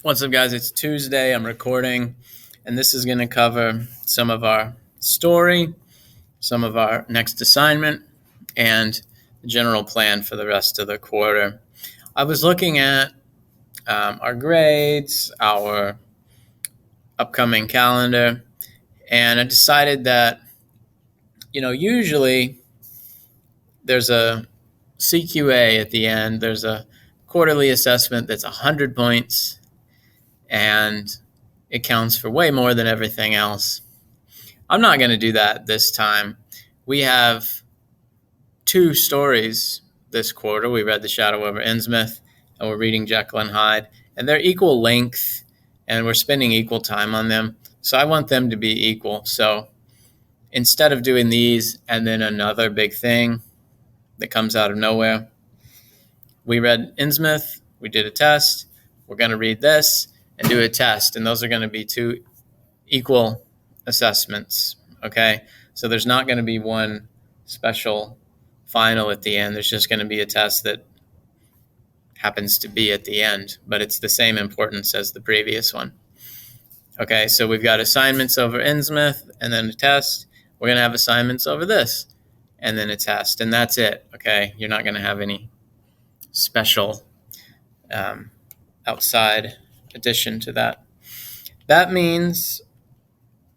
What's up, guys? It's Tuesday. I'm recording, and this is going to cover some of our story, some of our next assignment, and the general plan for the rest of the quarter. I was looking at our grades, our upcoming calendar, and I decided that, usually there's a CQA at the end. There's a quarterly assessment that's 100 points, and it counts for way more than everything else. I'm not going to do that this time. We have two stories this quarter. We read The Shadow over Innsmouth, and we're reading Jekyll and Hyde, and they're equal length, and we're spending equal time on them. So I want them to be equal. So instead of doing these and then another big thing that comes out of nowhere, we read Innsmouth, we did a test, we're going to read this and do a test, and those are going to be two equal assessments, okay? So there's not going to be one special final at the end. There's just going to be a test that happens to be at the end, but it's the same importance as the previous one. Okay, so we've got assignments over Innsmouth and then a test. We're going to have assignments over this and then a test, and that's it, okay? You're not going to have any special outside addition to that. That means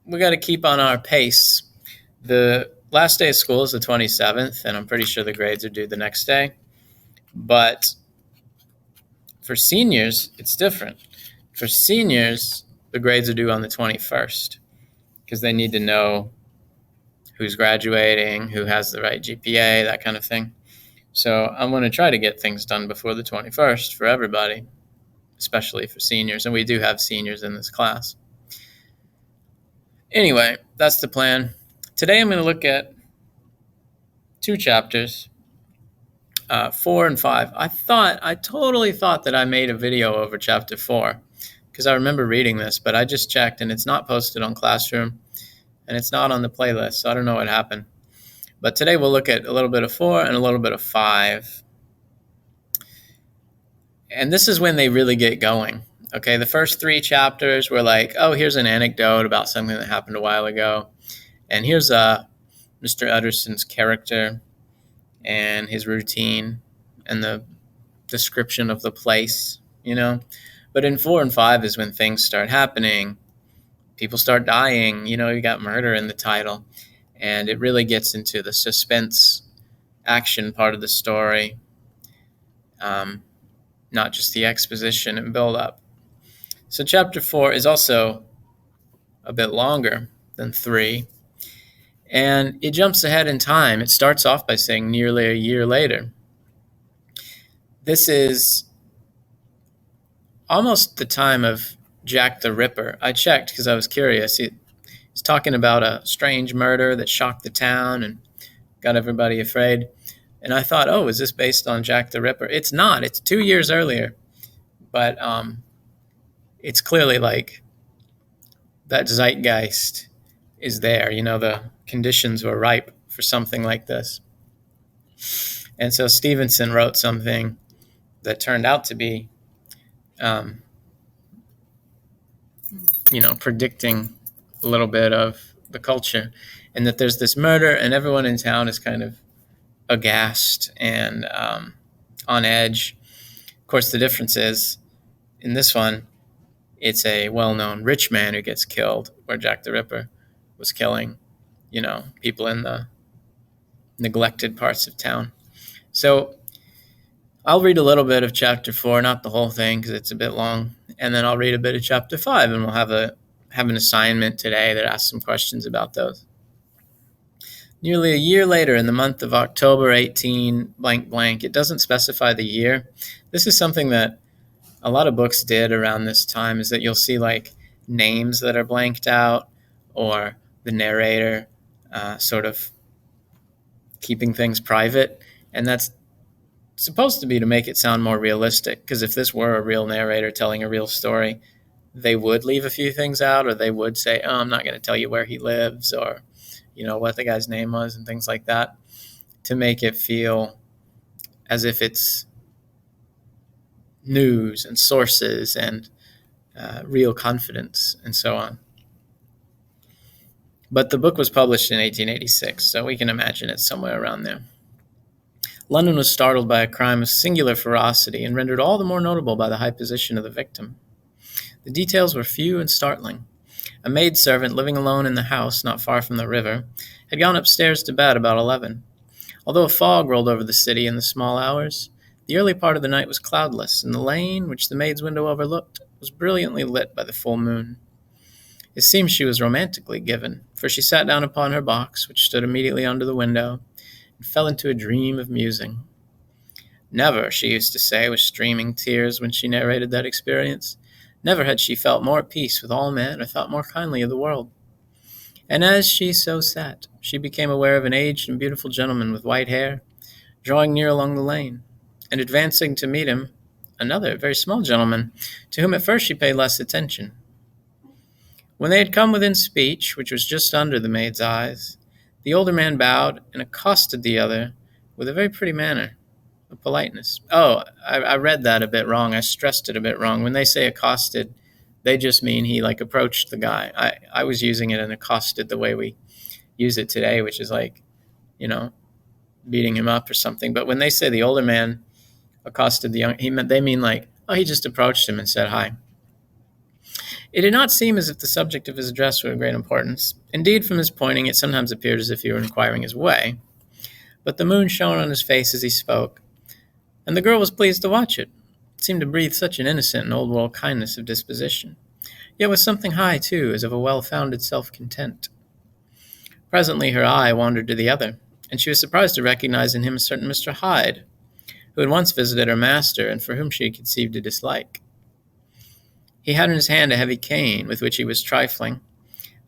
we got to keep on our pace. The last day of school is the 27th, and I'm pretty sure the grades are due the next day. But for seniors, it's different. For seniors, the grades are due on the 21st because they need to know who's graduating, who has the right GPA, that kind of thing. So I'm going to try to get things done before the 21st for everybody, especially for seniors. And we do have seniors in this class. Anyway, that's the plan. Today I'm going to look at two chapters, 4 and 5. I totally thought that I made a video over chapter 4 because I remember reading this, but I just checked and it's not posted on Classroom and it's not on the playlist, so I don't know what happened. But today we'll look at a little bit of 4 and a little bit of 5. And this is when they really get going. Okay, the first 3 chapters were like, oh, here's an anecdote about something that happened a while ago. And here's Mr. Utterson's character and his routine and the description of the place, But in 4 and 5 is when things start happening. People start dying. You got murder in the title. And it really gets into the suspense action part of the story, not just the exposition and build-up. So chapter 4 is also a bit longer than 3, and it jumps ahead in time. It starts off by saying nearly a year later. This is almost the time of Jack the Ripper. I checked because I was curious. He's talking about a strange murder that shocked the town and got everybody afraid. And I thought, oh, is this based on Jack the Ripper? It's not. It's 2 years earlier. But it's clearly like that zeitgeist is there. The conditions were ripe for something like this. And so Stevenson wrote something that turned out to be, predicting a little bit of the culture, and that there's this murder and everyone in town is kind of aghast and on edge. Of course, the difference is in this one, it's a well-known rich man who gets killed, where Jack the Ripper was killing, people in the neglected parts of town. So I'll read a little bit of chapter 4, not the whole thing because it's a bit long, and then I'll read a bit of chapter 5, and we'll have an assignment today that asks some questions about those. Nearly a year later, in the month of October 18, blank, blank, it doesn't specify the year. This is something that a lot of books did around this time, is that you'll see like names that are blanked out, or the narrator sort of keeping things private. And that's supposed to be to make it sound more realistic, because if this were a real narrator telling a real story, they would leave a few things out, or they would say, oh, I'm not going to tell you where he lives, or what the guy's name was and things like that, to make it feel as if it's news and sources and real confidence, and so on. But the book was published in 1886, so we can imagine it's somewhere around there. London was startled by a crime of singular ferocity and rendered all the more notable by the high position of the victim. The details were few and startling. A maidservant living alone in the house not far from the river had gone upstairs to bed about 11. Although a fog rolled over the city in the small hours, the early part of the night was cloudless, and the lane, which the maid's window overlooked, was brilliantly lit by the full moon. It seemed she was romantically given, for she sat down upon her box, which stood immediately under the window, and fell into a dream of musing. Never, she used to say with streaming tears when she narrated that experience, never had she felt more at peace with all men or thought more kindly of the world. And as she so sat, she became aware of an aged and beautiful gentleman with white hair, drawing near along the lane, and advancing to meet him, another, very small gentleman, to whom at first she paid less attention. When they had come within speech, which was just under the maid's eyes, the older man bowed and accosted the other with a very pretty manner of politeness. Oh, I read that a bit wrong. I stressed it a bit wrong. When they say accosted, they just mean he approached the guy. I was using it and accosted the way we use it today, which is beating him up or something. But when they say the older man accosted the young, they mean he just approached him and said hi. It did not seem as if the subject of his address were of great importance. Indeed, from his pointing, it sometimes appeared as if he were inquiring his way. But the moon shone on his face as he spoke, and the girl was pleased to watch it. It seemed to breathe such an innocent and old-world kindness of disposition, yet with something high, too, as of a well-founded self-content. Presently her eye wandered to the other, and she was surprised to recognize in him a certain Mr. Hyde, who had once visited her master and for whom she had conceived a dislike. He had in his hand a heavy cane with which he was trifling,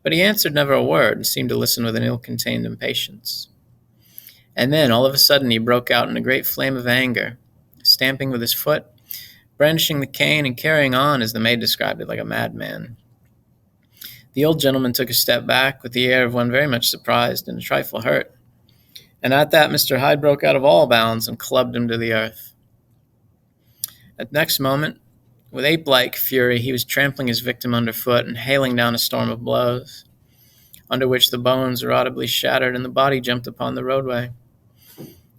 but he answered never a word and seemed to listen with an ill-contained impatience. And then, all of a sudden, he broke out in a great flame of anger, stamping with his foot, brandishing the cane, and carrying on, as the maid described it, like a madman. The old gentleman took a step back with the air of one very much surprised and a trifle hurt, and at that Mr. Hyde broke out of all bounds and clubbed him to the earth. At the next moment, with ape-like fury, he was trampling his victim underfoot and hailing down a storm of blows, under which the bones were audibly shattered and the body jumped upon the roadway.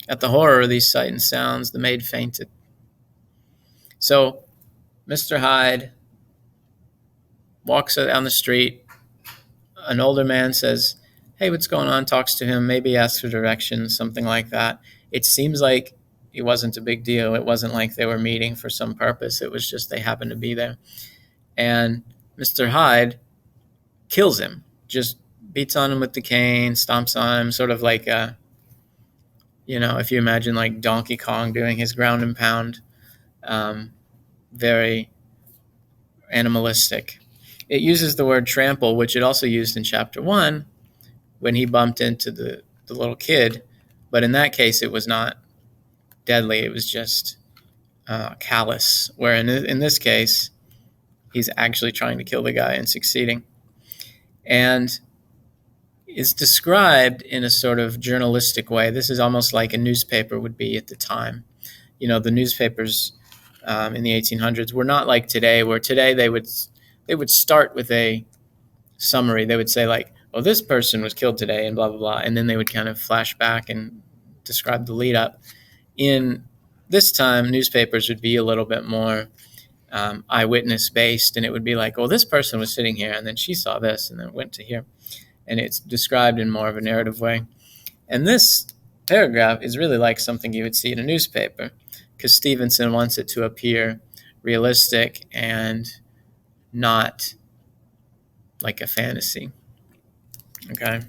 At the horror of these sights and sounds, the maid fainted. So, Mr. Hyde walks down the street. An older man says, "Hey, what's going on?" Talks to him, maybe asks for directions, something like that. It seems like it wasn't a big deal. It wasn't like they were meeting for some purpose. It was just they happened to be there. And Mr. Hyde kills him, just beats on him with the cane, stomps on him, sort of like, if you imagine like Donkey Kong doing his ground and pound, very animalistic. It uses the word trample, which it also used in chapter 1 when he bumped into the little kid. But in that case, it was not deadly. It was just callous, where in this case, he's actually trying to kill the guy and succeeding. And is described in a sort of journalistic way. This is almost like a newspaper would be at the time. The newspapers in the 1800s were not like today, where today they would start with a summary. They would say oh, this person was killed today and blah, blah, blah. And then they would kind of flash back and describe the lead up. In this time, newspapers would be a little bit more eyewitness based, and it would be oh, this person was sitting here, and then she saw this, and then went to here. And it's described in more of a narrative way. And this paragraph is really like something you would see in a newspaper, because Stevenson wants it to appear realistic and not like a fantasy. Okay.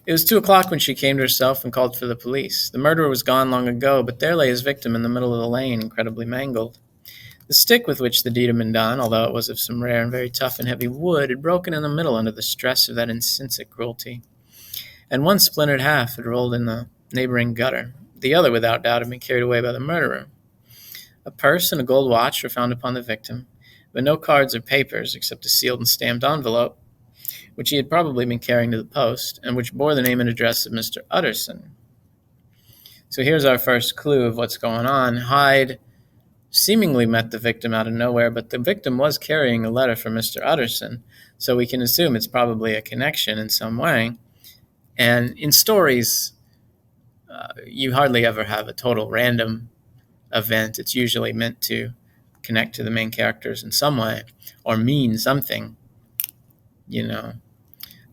It was 2:00 when she came to herself and called for the police. The murderer was gone long ago, but there lay his victim in the middle of the lane, incredibly mangled. The stick with which the deed had been done, although it was of some rare and very tough and heavy wood, had broken in the middle under the stress of that insensate cruelty, and one splintered half had rolled in the neighboring gutter. The other, without doubt, had been carried away by the murderer. A purse and a gold watch were found upon the victim, but no cards or papers except a sealed and stamped envelope, which he had probably been carrying to the post, and which bore the name and address of Mr. Utterson. So here's our first clue of what's going on. Hyde seemingly met the victim out of nowhere, but the victim was carrying a letter from Mr. Utterson, so we can assume it's probably a connection in some way. And in stories, you hardly ever have a total random event. It's usually meant to connect to the main characters in some way or mean something, you know.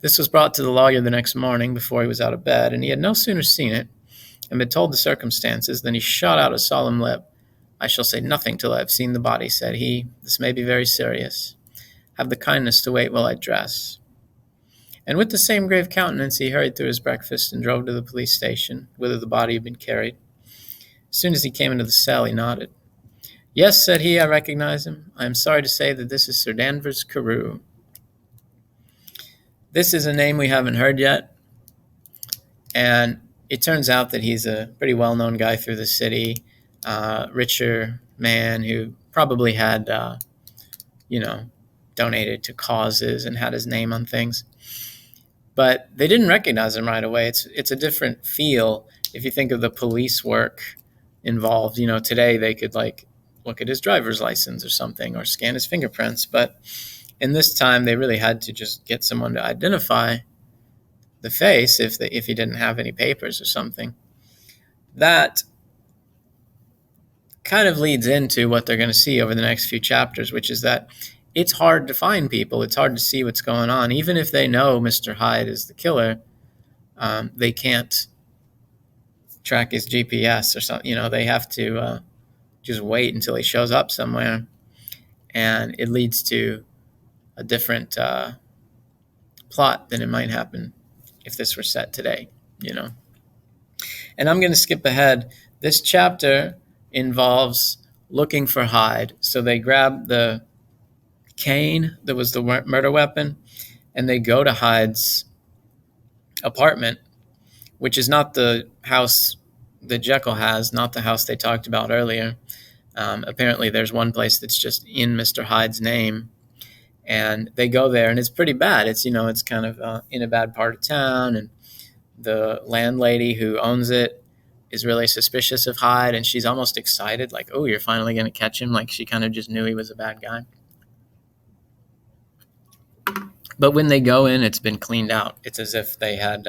This was brought to the lawyer the next morning before he was out of bed, and he had no sooner seen it and been told the circumstances than he shot out a solemn lip. "I shall say nothing till I have seen the body," said he. "This may be very serious. Have the kindness to wait while I dress." And with the same grave countenance, he hurried through his breakfast and drove to the police station, whither the body had been carried. As soon as he came into the cell, he nodded. "Yes," said he, "I recognize him. I am sorry to say that this is Sir Danvers Carew." This is a name we haven't heard yet, and it turns out that he's a pretty well-known guy through the city, richer man who probably had, donated to causes and had his name on things. But they didn't recognize him right away. It's a different feel. If you think of the police work involved, today they could look at his driver's license or something or scan his fingerprints. But in this time, they really had to just get someone to identify the face if he didn't have any papers or something. That kind of leads into what they're going to see over the next few chapters, which is that it's hard to find people. It's hard to see what's going on. Even if they know Mr. Hyde is the killer, they can't track his GPS or something. They have to just wait until he shows up somewhere. And it leads to a different plot than it might happen if this were set today, And I'm going to skip ahead. This chapter involves looking for Hyde. So they grab the cane that was the murder weapon, and they go to Hyde's apartment, which is not the house that Jekyll has, not the house they talked about earlier. Apparently there's one place that's just in Mr. Hyde's name, and they go there, and it's pretty bad. It's kind of in a bad part of town, and the landlady who owns it is really suspicious of Hyde, and she's almost excited, like, "Oh, you're finally going to catch him." Like she kind of just knew he was a bad guy. But when they go in, it's been cleaned out. It's as if they had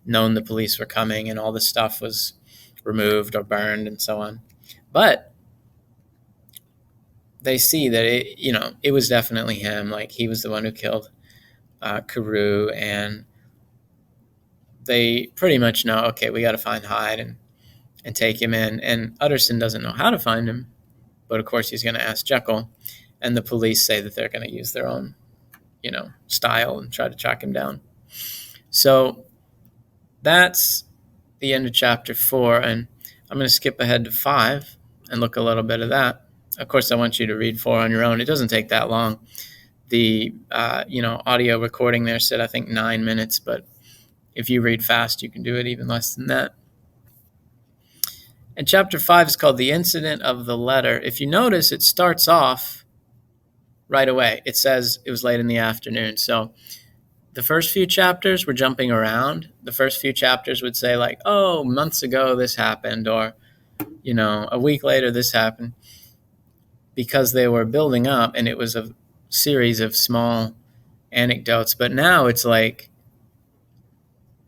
known the police were coming and all the stuff was removed or burned and so on. But they see that it was definitely him. Like he was the one who killed Carew, and they pretty much know, okay, we got to find Hyde and take him in. And Utterson doesn't know how to find him, but of course he's going to ask Jekyll, and the police say that they're going to use their own style and try to track him down. So that's the end of chapter 4, and I'm going to skip ahead to 5 and look a little bit of that. Of course, I want you to read 4 on your own. It doesn't take that long. The audio recording there said, I think, 9 minutes, but if you read fast, you can do it even less than that. And chapter 5 is called The Incident of the Letter. If you notice, it starts off right away. It says it was late in the afternoon. So the first few chapters were jumping around. The first few chapters would say like, oh, months ago this happened, or, a week later this happened, because they were building up and it was a series of small anecdotes. But now it's like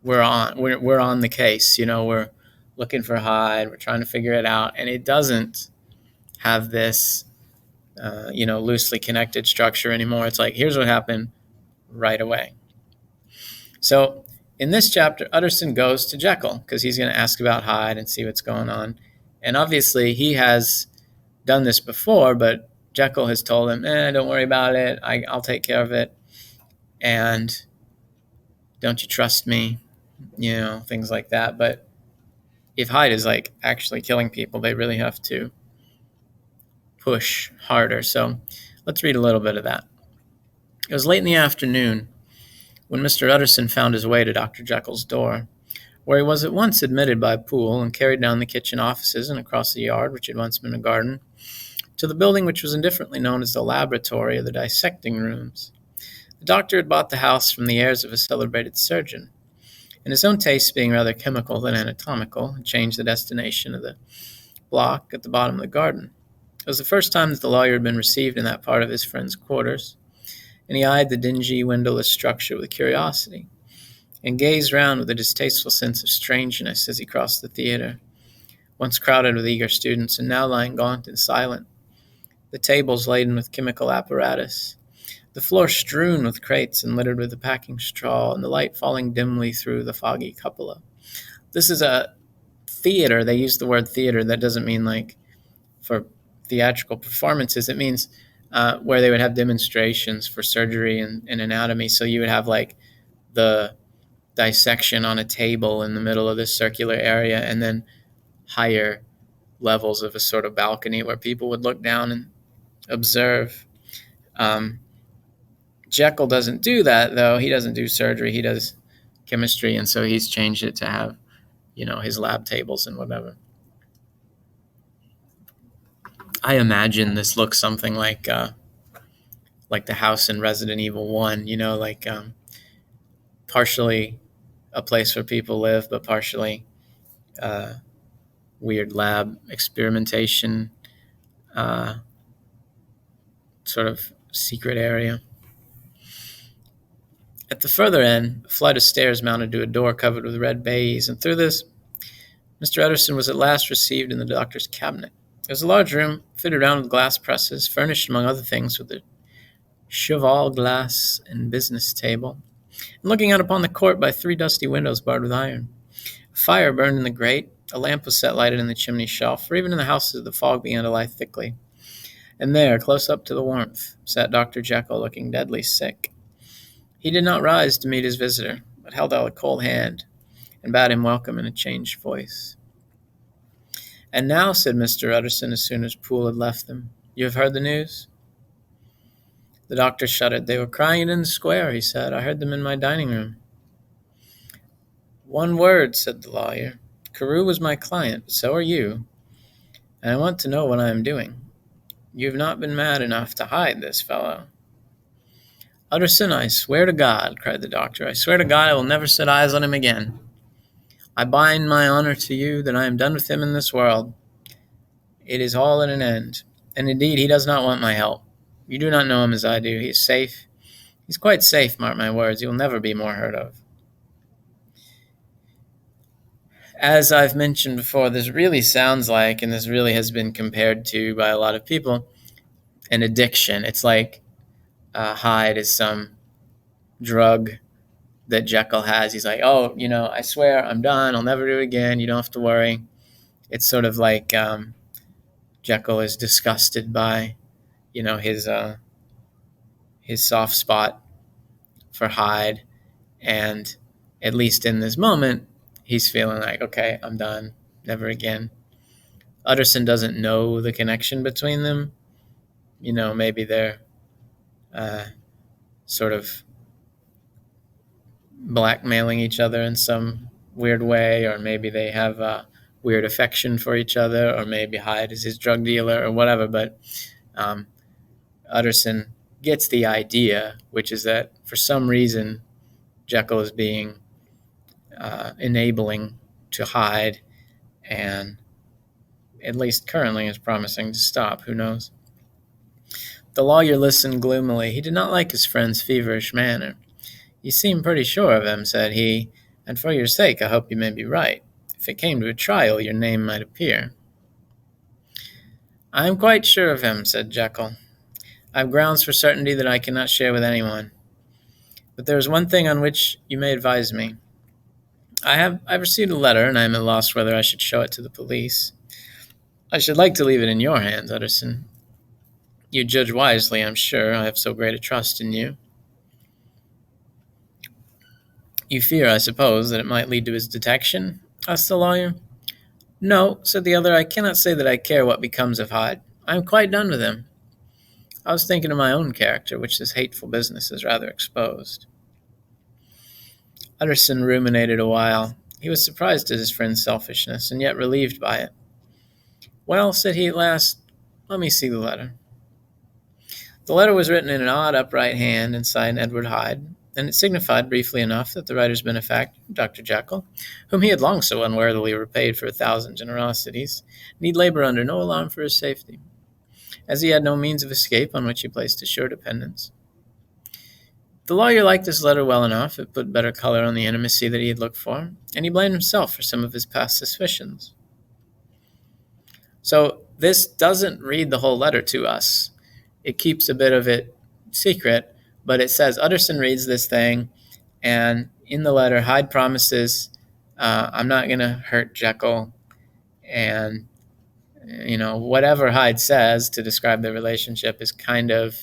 we're on the case. We're looking for Hyde. We're trying to figure it out. And it doesn't have this loosely connected structure anymore. It's like, here's what happened right away. So in this chapter, Utterson goes to Jekyll because he's going to ask about Hyde and see what's going on. And obviously he has done this before, but Jekyll has told him, don't worry about it. I'll take care of it. And don't you trust me? Things like that. But if Hyde is like actually killing people, they really have to push harder. So let's read a little bit of that. It was late in the afternoon when Mr. Utterson found his way to Dr. Jekyll's door, where he was at once admitted by Poole and carried down the kitchen offices and across the yard, which had once been a garden, to the building which was indifferently known as the laboratory or the dissecting rooms. The doctor had bought the house from the heirs of a celebrated surgeon, and his own tastes being rather chemical than anatomical, had changed the destination of the block at the bottom of the garden. It was the first time that the lawyer had been received in that part of his friend's quarters, and he eyed the dingy, windowless structure with curiosity, and gazed round with a distasteful sense of strangeness as he crossed the theater, once crowded with eager students, and now lying gaunt and silent, the tables laden with chemical apparatus, the floor strewn with crates and littered with the packing straw, and the light falling dimly through the foggy cupola. This is a theater. They use the word theater. That doesn't mean like for theatrical performances. It means where they would have demonstrations for surgery and anatomy. So you would have like the dissection on a table in the middle of this circular area, and then higher levels of a sort of balcony where people would look down and observe. Jekyll doesn't do that, though. He doesn't do surgery. He does chemistry, and so he's changed it to have, his lab tables and whatever. I imagine this looks something like the house in Resident Evil 1, partially a place where people live, but partially weird lab experimentation, sort of secret area. At the further end, a flight of stairs mounted to a door covered with red baize, and through this, Mr. Utterson was at last received in the doctor's cabinet. It was a large room, fitted round with glass presses, furnished, among other things, with a cheval glass and business table, and looking out upon the court by 3 dusty windows barred with iron. A fire burned in the grate, a lamp was set lighted in the chimney shelf, for even in the houses the fog began to lie thickly. And there, close up to the warmth, sat Dr. Jekyll, looking deadly sick. He did not rise to meet his visitor, but held out a cold hand and bade him welcome in a changed voice. "And now," said Mr. Utterson as soon as Poole had left them, "you have heard the news?" The doctor shuddered. "They were crying it in the square," he said. "I heard them in my dining room." "One word," said the lawyer. "Carew was my client, but so are you, and I want to know what I am doing. You have not been mad enough to hide this fellow." "Utterson, I swear to God," cried the doctor, "I swear to God I will never set eyes on him again. I bind my honor to you that I am done with him in this world. It is all at an end, and indeed he does not want my help. You do not know him as I do. He is safe. He's quite safe, mark my words. He will never be more heard of." As I've mentioned before, this really sounds like, and this really has been compared to by a lot of people, an addiction. It's like Hyde is some drug that Jekyll has. He's like, "Oh, I swear I'm done. I'll never do it again. You don't have to worry." It's sort of like Jekyll is disgusted by, his soft spot for Hyde, and at least in this moment, he's feeling like, okay, I'm done, never again. Utterson doesn't know the connection between them. Maybe they're sort of blackmailing each other in some weird way, or maybe they have a weird affection for each other, or maybe Hyde is his drug dealer or whatever, but Utterson gets the idea, which is that for some reason Jekyll is being enabling to Hyde, and at least currently is promising to stop. Who knows? The lawyer listened gloomily. He did not like his friend's feverish manner. "You seem pretty sure of him," said he, "and for your sake I hope you may be right. If it came to a trial, your name might appear." "I am quite sure of him," said Jekyll. "I have grounds for certainty that I cannot share with anyone. But there is one thing on which you may advise me. I've received a letter, and I am at loss whether I should show it to the police. I should like to leave it in your hands, Utterson. You judge wisely, I'm sure. I have so great a trust in you." "You fear, I suppose, that it might lead to his detection?" asked the lawyer. "No," said the other. "I cannot say that I care what becomes of Hyde. I am quite done with him. I was thinking of my own character, which this hateful business has rather exposed." Utterson ruminated a while. He was surprised at his friend's selfishness, and yet relieved by it. "Well," said he at last, "let me see the letter." The letter was written in an odd, upright hand and signed Edward Hyde, and it signified briefly enough that the writer's benefactor, Dr. Jekyll, whom he had long so unworthily repaid for 1,000 generosities, need labor under no alarm for his safety. as he had no means of escape on which he placed his sure dependence. The lawyer liked this letter well enough. It put better color on the intimacy that he had looked for, and he blamed himself for some of his past suspicions. So this doesn't read the whole letter to us. It keeps a bit of it secret, but it says Utterson reads this thing, and in the letter, Hyde promises, I'm not going to hurt Jekyll, and whatever Hyde says to describe the relationship is kind of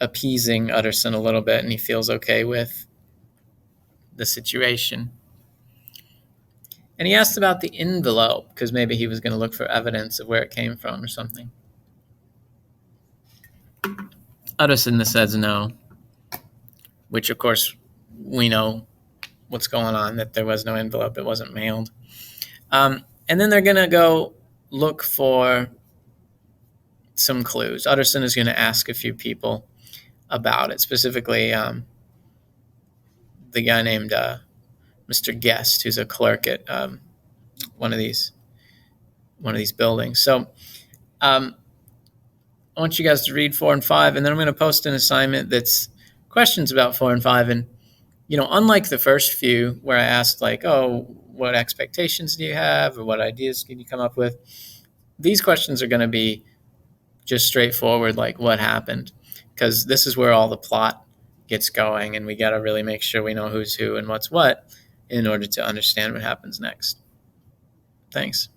appeasing Utterson a little bit, and he feels okay with the situation. And he asked about the envelope, because maybe he was going to look for evidence of where it came from or something. Utterson says no, which of course we know what's going on, that there was no envelope, it wasn't mailed. And then they're going to go look for some clues. Utterson is going to ask a few people about it, specifically the guy named Mr. Guest, who's a clerk at one of these buildings. So I want you guys to read 4 and 5, and then I'm going to post an assignment that's questions about 4 and 5. And, unlike the first few where I asked what expectations do you have or what ideas can you come up with, these questions are going to be just straightforward, like what happened, because this is where all the plot gets going, and we got to really make sure we know who's who and what's what in order to understand what happens next. Thanks.